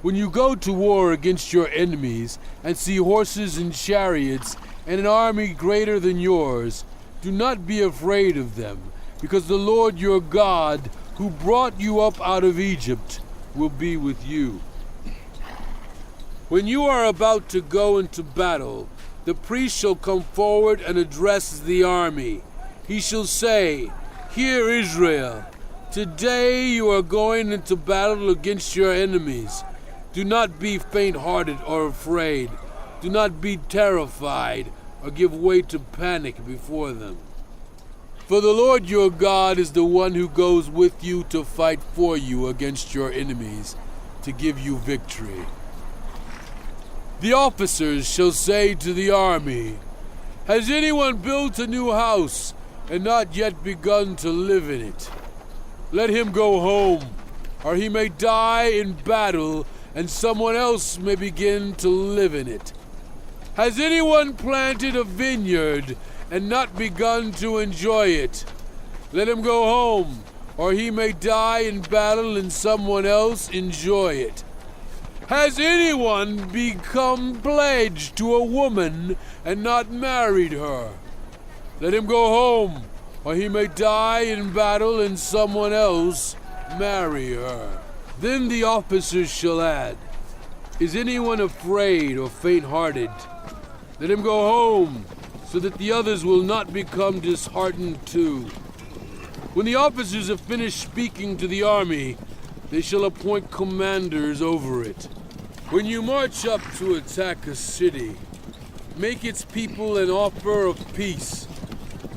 When you go to war against your enemies and see horses and chariots and an army greater than yours, do not be afraid of them, because the Lord your God, who brought you up out of Egypt, will be with you. When you are about to go into battle, the priest shall come forward and address the army. He shall say, "Hear, Israel, today you are going into battle against your enemies. Do not be faint-hearted or afraid. Do not be terrified or give way to panic before them. For the Lord your God is the one who goes with you to fight for you against your enemies, to give you victory." The officers shall say to the army, "Has anyone built a new house and not yet begun to live in it? Let him go home, or he may die in battle, and someone else may begin to live in it. Has anyone planted a vineyard and not begun to enjoy it? Let him go home, or he may die in battle and someone else enjoy it. Has anyone become pledged to a woman and not married her? Let him go home, or he may die in battle and someone else marry her." Then the officers shall add, "Is anyone afraid or faint-hearted? Let him go home, so that the others will not become disheartened too." When the officers have finished speaking to the army, they shall appoint commanders over it. When you march up to attack a city, make its people an offer of peace.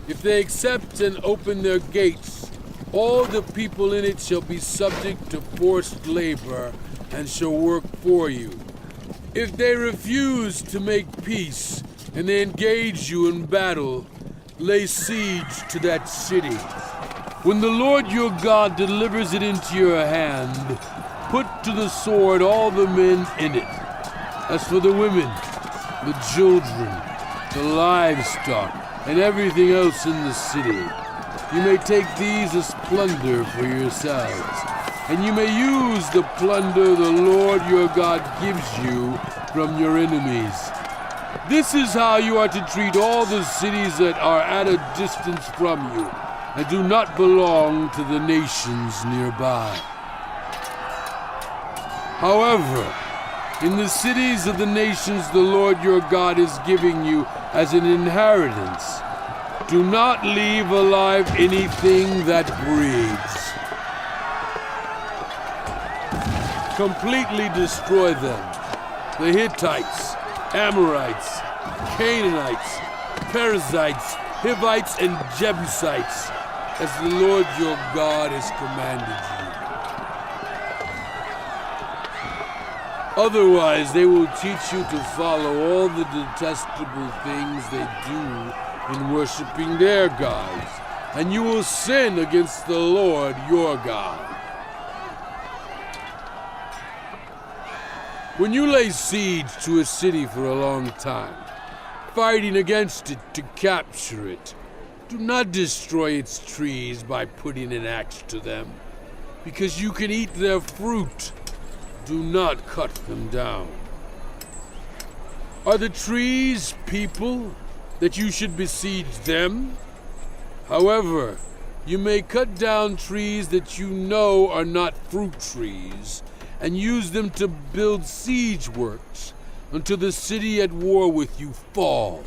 If they accept and open their gates, all the people in it shall be subject to forced labor and shall work for you. If they refuse to make peace and they engage you in battle, lay siege to that city. When the Lord your God delivers it into your hand, put to the sword all the men in it. As for the women, the children, the livestock, and everything else in the city, you may take these as plunder for yourselves, and you may use the plunder the Lord your God gives you from your enemies. This is how you are to treat all the cities that are at a distance from you and do not belong to the nations nearby. However, in the cities of the nations the Lord your God is giving you as an inheritance, do not leave alive anything that breathes. Completely destroy them: the Hittites, Amorites, Canaanites, Perizzites, Hivites, and Jebusites, as the Lord your God has commanded you. Otherwise, they will teach you to follow all the detestable things they do in worshiping their gods, and you will sin against the Lord your God. When you lay siege to a city for a long time, fighting against it to capture it, do not destroy its trees by putting an axe to them, because you can eat their fruit. Do not cut them down. Are the trees people, that you should besiege them? However, you may cut down trees that you know are not fruit trees, and use them to build siege works until the city at war with you falls.